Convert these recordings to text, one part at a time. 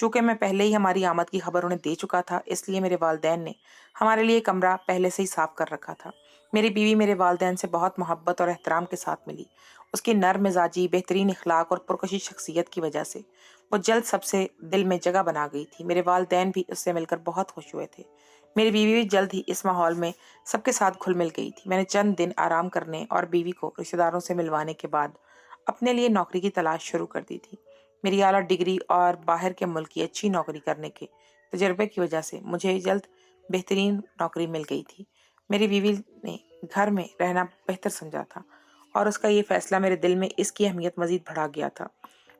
چونکہ میں پہلے ہی ہماری آمد کی خبر انہیں دے چکا تھا، اس لیے میرے والدین نے ہمارے لیے کمرہ پہلے سے ہی صاف کر رکھا تھا۔ میری بیوی میرے والدین سے بہت محبت اور احترام کے ساتھ ملی۔ اس کی نرم مزاجی، بہترین اخلاق اور پرکشش شخصیت کی وجہ سے وہ جلد سب سے دل میں جگہ بنا گئی تھی۔ میرے والدین بھی اس سے مل کر بہت خوش ہوئے تھے۔ میری بیوی بھی جلد ہی اس ماحول میں سب کے ساتھ گھل مل گئی تھی۔ میں نے چند دن آرام کرنے اور بیوی کو رشتہ داروں سے ملوانے کے بعد اپنے لیے نوکری کی تلاش شروع کر دی تھی۔ میری اعلیٰ ڈگری اور باہر کے ملک کی اچھی نوکری کرنے کے تجربے کی وجہ سے مجھے جلد بہترین نوکری مل گئی تھی۔ میری بیوی نے گھر میں رہنا بہتر سمجھا تھا اور اس کا یہ فیصلہ میرے دل میں اس کی اہمیت مزید بڑھا گیا تھا۔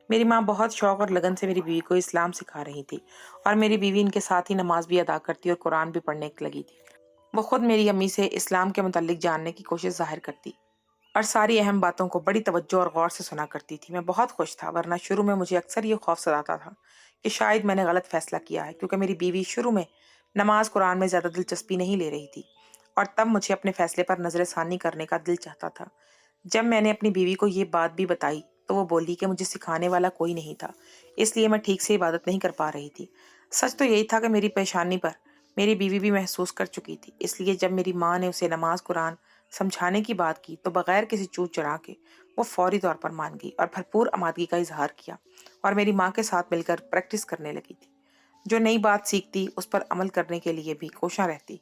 میری ماں بہت شوق اور لگن سے میری بیوی کو اسلام سکھا رہی تھی اور میری بیوی ان کے ساتھ ہی نماز بھی ادا کرتی اور قرآن بھی پڑھنے لگی تھی۔ وہ خود میری امی سے اسلام کے متعلق جاننے کی کوشش ظاہر کرتی اور ساری اہم باتوں کو بڑی توجہ اور غور سے سنا کرتی تھی۔ میں بہت خوش تھا، ورنہ شروع میں مجھے اکثر یہ خوف ستاتا تھا کہ شاید میں نے غلط فیصلہ کیا ہے، کیونکہ میری بیوی شروع میں نماز قرآن میں زیادہ دلچسپی نہیں لے رہی تھی اور تب مجھے اپنے فیصلے پر نظر ثانی کرنے کا دل چاہتا تھا۔ جب میں نے اپنی بیوی کو یہ بات بھی بتائی تو وہ بولی کہ مجھے سکھانے والا کوئی نہیں تھا، اس لیے میں ٹھیک سے عبادت نہیں کر پا رہی تھی۔ سچ تو یہی تھا کہ میری پریشانی پر میری بیوی بھی محسوس کر چکی تھی، اس لیے جب میری ماں نے اسے نماز قرآن سمجھانے کی بات کی تو بغیر کسی چوٹ چڑھا کے وہ فوری طور پر مان گئی اور بھرپور آمادگی کا اظہار کیا اور میری ماں کے ساتھ مل کر پریکٹس کرنے لگی تھی۔ جو نئی بات سیکھتی اس پر عمل کرنے کے لیے بھی کوشاں رہتی۔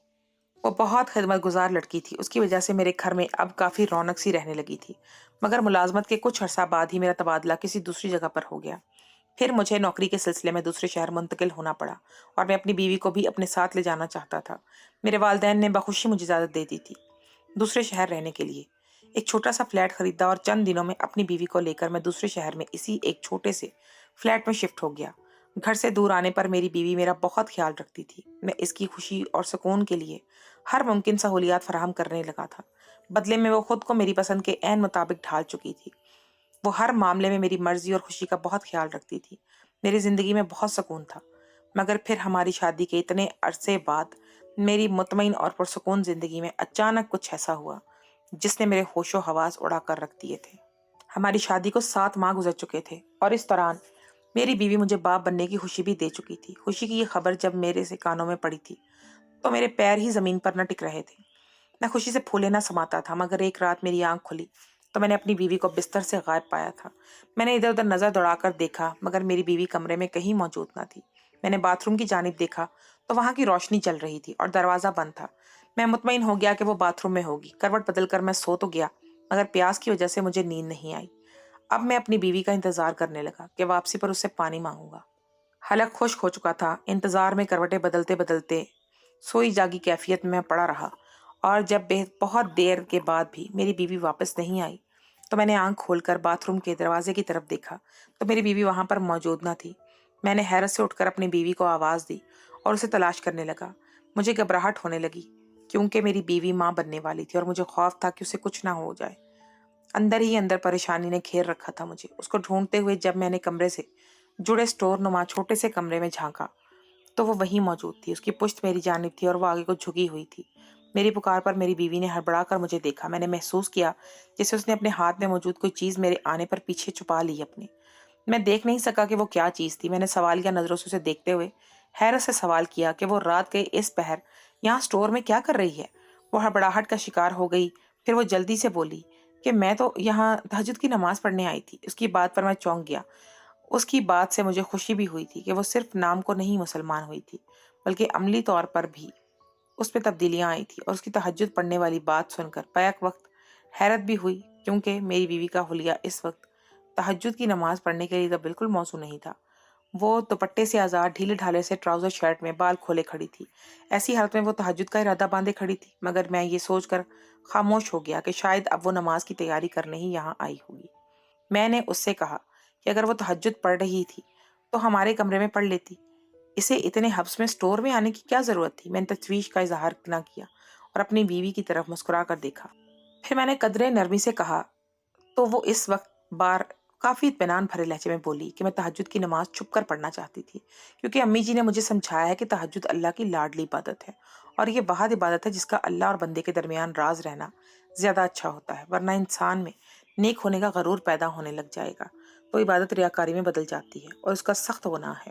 وہ بہت خدمت گزار لڑکی تھی، اس کی وجہ سے میرے گھر میں اب کافی رونق سی رہنے لگی تھی۔ مگر ملازمت کے کچھ عرصہ بعد ہی میرا تبادلہ کسی دوسری جگہ پر ہو گیا۔ پھر مجھے نوکری کے سلسلے میں دوسرے شہر منتقل ہونا پڑا اور میں اپنی بیوی کو بھی اپنے ساتھ لے جانا چاہتا تھا۔ میرے والدین نے بخوشی مجھے اجازت دے دی تھی دوسرے شہر رہنے کے لیے۔ ایک چھوٹا سا فلیٹ خریدا اور چند دنوں میں اپنی بیوی کو لے کر میں دوسرے شہر میں اسی ایک چھوٹے سے فلیٹ میں شفٹ ہو گیا۔ گھر سے دور آنے پر میری بیوی میرا بہت خیال رکھتی تھی۔ میں اس کی خوشی اور سکون کے لیے ہر ممکن سہولیات فراہم کرنے لگا تھا۔ بدلے میں وہ خود کو میری پسند کے عین مطابق ڈھال چکی تھی۔ وہ ہر معاملے میں میری مرضی اور خوشی کا بہت خیال رکھتی تھی۔ میری زندگی میں بہت سکون تھا۔ مگر پھر ہماری شادی کے اتنے عرصے بعد میری مطمئن اور پرسکون زندگی میں اچانک کچھ ایسا ہوا جس نے میرے ہوش و حواس اڑا کر رکھ دیے تھے۔ ہماری شادی کو 7 ماہ گزر چکے تھے اور اس دوران میری بیوی مجھے باپ بننے کی خوشی بھی دے چکی تھی۔ خوشی کی یہ خبر جب میرے سے کانوں میں پڑی تھی تو میرے پیر ہی زمین پر نہ ٹک رہے تھے۔ میں خوشی سے پھولے نہ سماتا تھا، مگر ایک رات میری آنکھ کھلی تو میں نے اپنی بیوی کو بستر سے غائب پایا تھا۔ میں نے ادھر ادھر نظر دوڑا کر دیکھا مگر میری بیوی کمرے میں کہیں موجود نہ تھی۔ میں نے باتھ روم کی جانب دیکھا تو وہاں کی روشنی چل رہی تھی اور دروازہ بند تھا۔ میں مطمئن ہو گیا کہ وہ باتھ روم میں ہوگی۔ کروٹ بدل کر میں سو تو گیا مگر پیاس کی وجہ سے مجھے نیند نہیں آئی۔ اب میں اپنی بیوی کا انتظار کرنے لگا کہ واپسی پر اس سے پانی مانگوں گا۔ حلق خشک ہو چکا تھا۔ انتظار میں کروٹیں بدلتے بدلتے سوئی جاگی کیفیت میں پڑا رہا اور جب بہت دیر کے بعد بھی میری بیوی واپس نہیں آئی تو میں نے آنکھ کھول کر باتھ روم کے دروازے کی طرف دیکھا تو میری بیوی وہاں پر موجود نہ تھی۔ میں نے حیرت سے اٹھ کر اپنی بیوی کو آواز دی اور اسے تلاش کرنے لگا۔ مجھے گھبراہٹ ہونے لگی کیونکہ میری بیوی ماں بننے والی تھی اور مجھے خوف تھا کہ اسے کچھ نہ ہو جائے۔ اندر ہی اندر پریشانی نے گھیر رکھا تھا مجھے۔ اس کو ڈھونڈتے ہوئے جب میں نے کمرے سے جڑے سٹور نما چھوٹے سے کمرے میں جھانکا تو وہ وہیں موجود تھی۔ اس کی پشت میری جانب تھی اور وہ آگے کو جھکی ہوئی تھی۔ میری پکار پر میری بیوی نے ہڑبڑا کر مجھے دیکھا۔ میں نے محسوس کیا جیسے اس نے اپنے ہاتھ میں موجود کوئی چیز میرے آنے پر پیچھے چھپا لی اپنے۔ میں دیکھ نہیں سکا کہ وہ کیا چیز تھی۔ میں نے سوالیہ نظروں سے اسے دیکھتے ہوئے حیرت سے سوال کیا کہ وہ رات کے اس پہر یہاں سٹور میں کیا کر رہی ہے۔ وہ ہڑبڑاہٹ کا شکار ہو گئی۔ پھر وہ جلدی سے بولی کہ میں تو یہاں تہجد کی نماز پڑھنے آئی تھی۔ اس کی بات پر میں چونک گیا۔ اس کی بات سے مجھے خوشی بھی ہوئی تھی کہ وہ صرف نام کو نہیں مسلمان ہوئی تھی بلکہ عملی طور پر بھی اس پہ تبدیلیاں آئی تھی۔ اور اس کی تہجد پڑھنے والی بات سن کر بیک وقت حیرت بھی ہوئی کیونکہ میری بیوی کا حلیہ اس وقت تہجد کی نماز پڑھنے کے لیے تو بالکل موزوں نہیں تھا۔ وہ دوپٹے سے آزاد ڈھیلے ڈھالے سے ٹراؤزر شرٹ میں بال کھولے کھڑی تھی۔ ایسی حالت میں وہ تہجد کا ارادہ باندھے کھڑی تھی، مگر میں یہ سوچ کر خاموش ہو گیا کہ شاید اب وہ نماز کی تیاری کرنے ہی یہاں آئی ہوگی۔ میں نے اس سے کہا کہ اگر وہ تہجد پڑھ رہی تھی تو ہمارے کمرے میں پڑھ لیتی، اسے اتنے حبس میں سٹور میں آنے کی کیا ضرورت تھی۔ میں نے تشویش کا اظہار نہ کیا اور اپنی بیوی کی طرف مسکرا کر دیکھا۔ پھر میں نے قدرے نرمی سے کہا تو وہ اس وقت بار کافی اطمینان بھرے لہجے میں بولی کہ میں تہجد کی نماز چھپ کر پڑھنا چاہتی تھی کیونکہ امی جی نے مجھے سمجھایا ہے کہ تہجد اللہ کی لاڈلی عبادت ہے اور یہ واحد عبادت ہے جس کا اللہ اور بندے کے درمیان راز رہنا زیادہ اچھا ہوتا ہے، ورنہ انسان میں نیک ہونے کا غرور پیدا ہونے لگ جائے گا تو عبادت ریاکاری میں بدل جاتی ہے اور اس کا سخت گناہ ہے۔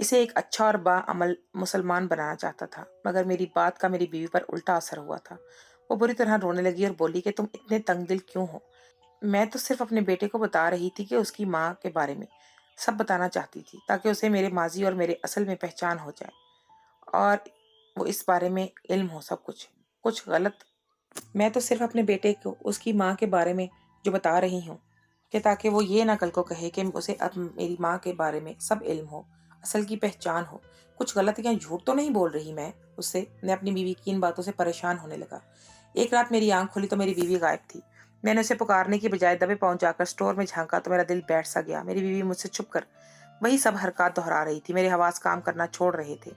اسے ایک اچھا اور باعمل مسلمان بنانا چاہتا تھا، مگر میری بات کا میری بیوی پر الٹا اثر ہوا تھا۔ وہ بری طرح رونے لگی اور بولی کہ تم اتنے تنگ دل کیوں ہو؟ میں تو صرف اپنے بیٹے کو بتا رہی تھی کہ اس کی ماں کے بارے میں سب بتانا چاہتی تھی، تاکہ اسے میرے ماضی اور میرے اصل میں پہچان ہو جائے، اور وہ اس بارے میں علم ہو سب کچھ غلط۔ میں تو صرف اپنے بیٹے کو اس کی ماں کے بارے میں جو بتا رہی ہوں کہ تاکہ وہ یہ نہ کل کو کہے کہ اسے اب میری ماں کے بارے میں سب علم ہو، اصل کی پہچان ہو۔ کچھ غلط یا جھوٹ تو نہیں بول رہی میں اس سے۔ میں اپنی بیوی کی ان باتوں سے پریشان ہونے لگا۔ ایک رات میری آنکھ کھلی تو میری بیوی غائب تھی۔ میں نے اسے پکارنے کی بجائے دبے پاؤں جا کر اسٹور میں جھانکا تو میرا دل بیٹھ سا گیا۔ میری بیوی مجھ سے چھپ کر وہی سب حرکات دہرا رہی تھی۔ میرے حواس کام کرنا چھوڑ رہے تھے۔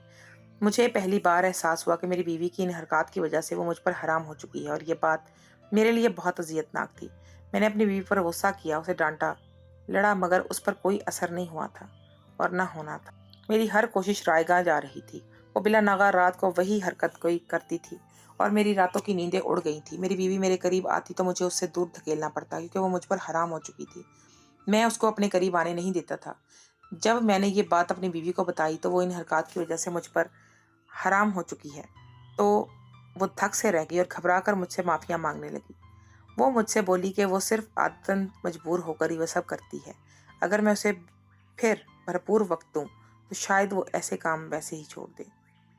مجھے پہلی بار احساس ہوا کہ میری بیوی کی ان حرکات کی وجہ سے وہ مجھ پر حرام ہو چکی ہے، اور یہ بات میرے لیے بہت اذیت ناک تھی۔ میں نے اپنی بیوی پر غصہ کیا، اسے ڈانٹا، لڑا، مگر اس پر کوئی اثر نہیں ہوا تھا اور نہ ہونا تھا۔ میری ہر کوشش رائے گاں جا رہی تھی۔ وہ بلا ناغہ رات کو وہی حرکت کوئی کرتی تھی اور میری راتوں کی نیندیں اڑ گئی تھی۔ میری بیوی میرے قریب آتی تو مجھے اس سے دور دھکیلنا پڑتا، کیونکہ وہ مجھ پر حرام ہو چکی تھی۔ میں اس کو اپنے قریب آنے نہیں دیتا تھا۔ جب میں نے یہ بات اپنی بیوی کو بتائی تو وہ ان حرکات کی وجہ سے مجھ پر حرام ہو چکی ہے تو وہ تھک سے رہ گئی اور گھبرا کر مجھ سے معافیاں مانگنے لگی۔ وہ مجھ سے بولی کہ وہ صرف عادتاً مجبور ہو کر ہی وہ سب کرتی ہے۔ اگر میں اسے پھر بھرپور وقت دوں تو شاید وہ ایسے کام ویسے ہی چھوڑ دے۔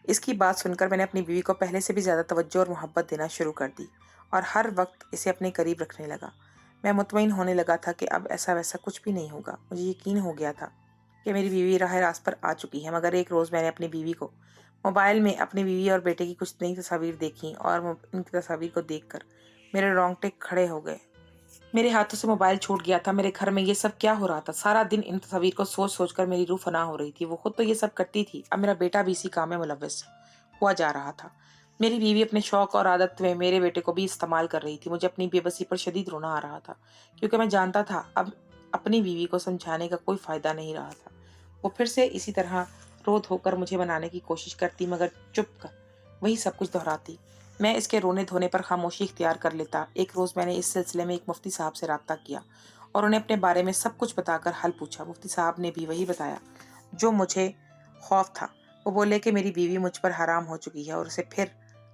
اس کی بات سن کر میں نے اپنی بیوی کو پہلے سے بھی زیادہ توجہ اور محبت دینا شروع کر دی اور ہر وقت اسے اپنے قریب رکھنے لگا۔ میں مطمئن ہونے لگا تھا کہ اب ایسا ویسا کچھ بھی نہیں ہوگا۔ مجھے یقین ہو گیا تھا کہ میری بیوی راہ راست پر آ چکی ہے۔ مگر ایک روز میں نے اپنی بیوی کو موبائل میں اپنی بیوی اور بیٹے کی کچھ نئی تصاویر دیکھیں اور ان کی تصاویر کو دیکھ کر میرے رونگٹے کھڑے ہو گئے۔ میرے ہاتھوں سے موبائل چھوٹ گیا تھا۔ میرے گھر میں یہ سب کیا ہو رہا تھا؟ سارا دن ان تصاویر کو سوچ سوچ کر میری روح فنا ہو رہی تھی۔ وہ خود تو یہ سب کرتی تھی، اب میرا بیٹا بھی اسی کام میں ملوث ہوا جا رہا تھا۔ میری بیوی اپنے شوق اور عادت میں میرے بیٹے کو بھی استعمال کر رہی تھی۔ مجھے اپنی بے بسی پر شدید رونا آ رہا تھا، کیونکہ میں جانتا تھا اب اپنی بیوی کو سمجھانے کا کوئی فائدہ نہیں رہا تھا۔ وہ پھر سے اسی طرح رو دھو کر مجھے منانے کی کوشش کرتی، مگر چپ کر وہی سب کچھ دہراتی۔ میں اس کے رونے دھونے پر خاموشی اختیار کر لیتا۔ ایک روز میں نے اس سلسلے میں ایک مفتی صاحب سے رابطہ کیا اور انہیں اپنے بارے میں سب کچھ بتا کر حل پوچھا۔ مفتی صاحب نے بھی وہی بتایا جو مجھے خوف تھا۔ وہ بولے کہ میری بیوی مجھ پر حرام ہو چکی ہے اور اسے پھر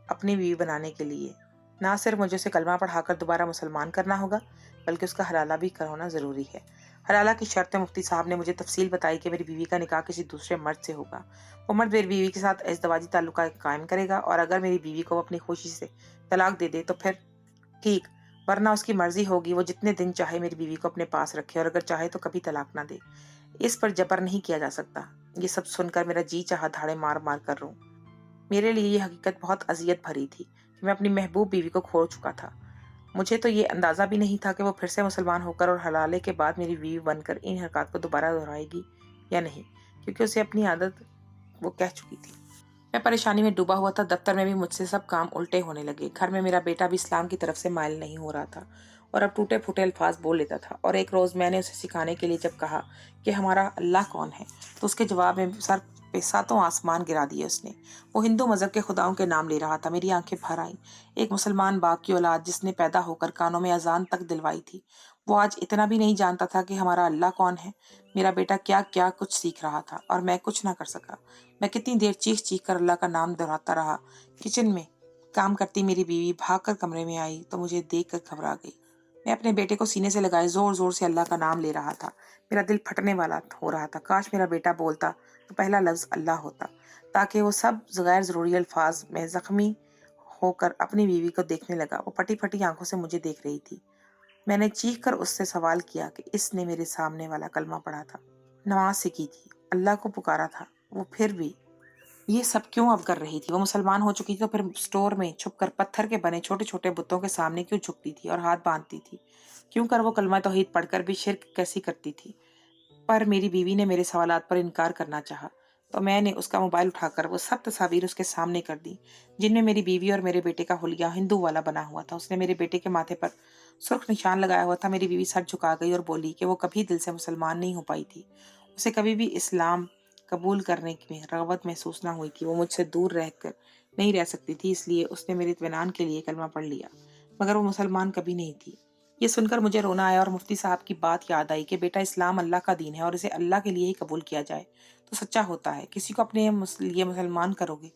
اپنی بیوی بنانے کے لیے نہ صرف مجھے اسے کلمہ پڑھا کر دوبارہ مسلمان کرنا ہوگا، بلکہ اس کا حلالہ بھی ہونا ضروری ہے۔ حلالہ کی شرط مفتی صاحب نے مجھے تفصیل بتائی کہ میری بیوی کا نکاح کسی دوسرے مرد سے ہوگا۔ وہ مرد میری بیوی کے ساتھ ازدواجی تعلقہ قائم کرے گا، اور اگر میری بیوی کو اپنی خوشی سے طلاق دے دے تو پھر ٹھیک، ورنہ اس کی مرضی ہوگی، وہ جتنے دن چاہے میری بیوی کو اپنے پاس رکھے، اور اگر چاہے تو کبھی طلاق نہ دے۔ اس پر جبر نہیں کیا جا سکتا۔ یہ سب سن کر میرا جی چاہا دھاڑے مار مار کر روں۔ میرے لیے یہ حقیقت بہت اذیت بھری تھی کہ میں اپنی محبوب بیوی کو کھو چکا تھا۔ مجھے تو یہ اندازہ بھی نہیں تھا کہ وہ پھر سے مسلمان ہو کر اور حلالے کے بعد میری بیوی بن کر ان حرکات کو دوبارہ دہرائے گی یا نہیں، کیونکہ اسے اپنی عادت وہ کہہ چکی تھی۔ میں پریشانی میں ڈوبا ہوا تھا۔ دفتر میں بھی مجھ سے سب کام الٹے ہونے لگے۔ گھر میں میرا بیٹا بھی اسلام کی طرف سے مائل نہیں ہو رہا تھا اور اب ٹوٹے پھوٹے الفاظ بول لیتا تھا۔ اور ایک روز میں نے اسے سکھانے کے لیے جب کہا کہ ہمارا اللہ کون ہے، تو اس کے جواب میں سر پہ ساتوں آسمان گرا دیے اس نے۔ وہ ہندو مذہب کے خداؤں کے نام لے رہا تھا۔ میری آنکھیں بھر آئیں۔ ایک مسلمان باپ کی اولاد جس نے پیدا ہو کر کانوں میں اذان تک دلوائی تھی، وہ آج اتنا بھی نہیں جانتا تھا کہ ہمارا اللہ کون ہے۔ میرا بیٹا کیا کیا کچھ سیکھ رہا تھا اور میں کچھ نہ کر سکا۔ میں کتنی دیر چیخ چیخ کر اللہ کا نام دہراتا رہا۔ کچن میں کام کرتی میری بیوی بھاگ کر کمرے میں آئی تو مجھے دیکھ کر گھبرا گئی۔ میں اپنے بیٹے کو سینے سے لگائے زور زور سے اللہ کا نام لے رہا تھا۔ میرا دل پھٹنے والا ہو رہا تھا۔ کاش میرا بیٹا بولتا تو پہلا لفظ اللہ ہوتا، تاکہ وہ سب غیر ضروری الفاظ میں زخمی ہو کر اپنی بیوی کو دیکھنے لگا۔ وہ پھٹی پھٹی آنکھوں سے مجھے دیکھ رہی تھی۔ میں نے چیخ کر اس سے سوال کیا کہ اس نے میرے سامنے والا کلمہ پڑھا تھا، نماز سیکھی تھی، اللہ کو پکارا تھا، وہ پھر بھی یہ سب کیوں اب کر رہی تھی؟ وہ مسلمان ہو چکی تھی تو پھر اسٹور میں چھپ کر پتھر کے بنے چھوٹے چھوٹے بتوں کے سامنے کیوں جھکتی تھی اور ہاتھ باندھتی تھی؟ کیوں کر وہ کلمہ توحید پڑھ کر بھی شرک کیسی کرتی تھی؟ پر میری بیوی نے میرے سوالات پر انکار کرنا چاہا تو میں نے اس کا موبائل اٹھا کر وہ سب تصاویر اس کے سامنے کر دی جن میں میری بیوی اور میرے بیٹے کا حلیہ ہندو والا بنا ہوا تھا۔ اس نے میرے بیٹے کے ماتھے پر سرخ نشان لگایا ہوا تھا۔ میری بیوی سر جھکا گئی اور بولی کہ وہ کبھی دل سے مسلمان نہیں ہو پائی تھی، اسے کبھی بھی اسلام قبول کرنے میں رغبت محسوس نہ ہوئی تھی۔ وہ مجھ سے دور رہ کر نہیں رہ سکتی تھی، اس لیے اس نے میرے اطمینان کے لیے کلمہ پڑھ لیا، مگر وہ مسلمان کبھی نہیں تھی۔ یہ سن کر مجھے رونا آیا اور مفتی صاحب کی بات یاد آئی کہ بیٹا اسلام اللہ کا دین ہے اور اسے اللہ کے لیے ہی قبول کیا جائے تو سچا ہوتا ہے. کسی کو اپنے لیے مسلمان کرو گے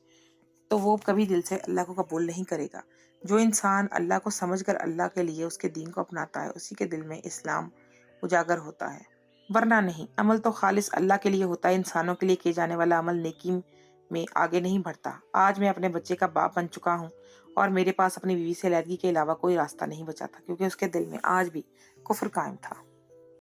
تو وہ کبھی دل سے اللہ کو قبول نہیں کرے گا. جو انسان اللہ کو سمجھ کر اللہ کے لیے اس کے دین کو اپناتا ہے اسی کے دل میں اسلام اجاگر ہوتا ہے، ورنہ نہیں. عمل تو خالص اللہ کے لیے ہوتا ہے. انسانوں کے لیے کیے جانے والا عمل نیکی میں آگے نہیں بڑھتا. آج میں اپنے بچے کا باپ بن چکا ہوں اور میرے پاس اپنی بیوی سے علیحدگی کے علاوہ کوئی راستہ نہیں بچا تھا، کیونکہ اس کے دل میں آج بھی کفر قائم تھا.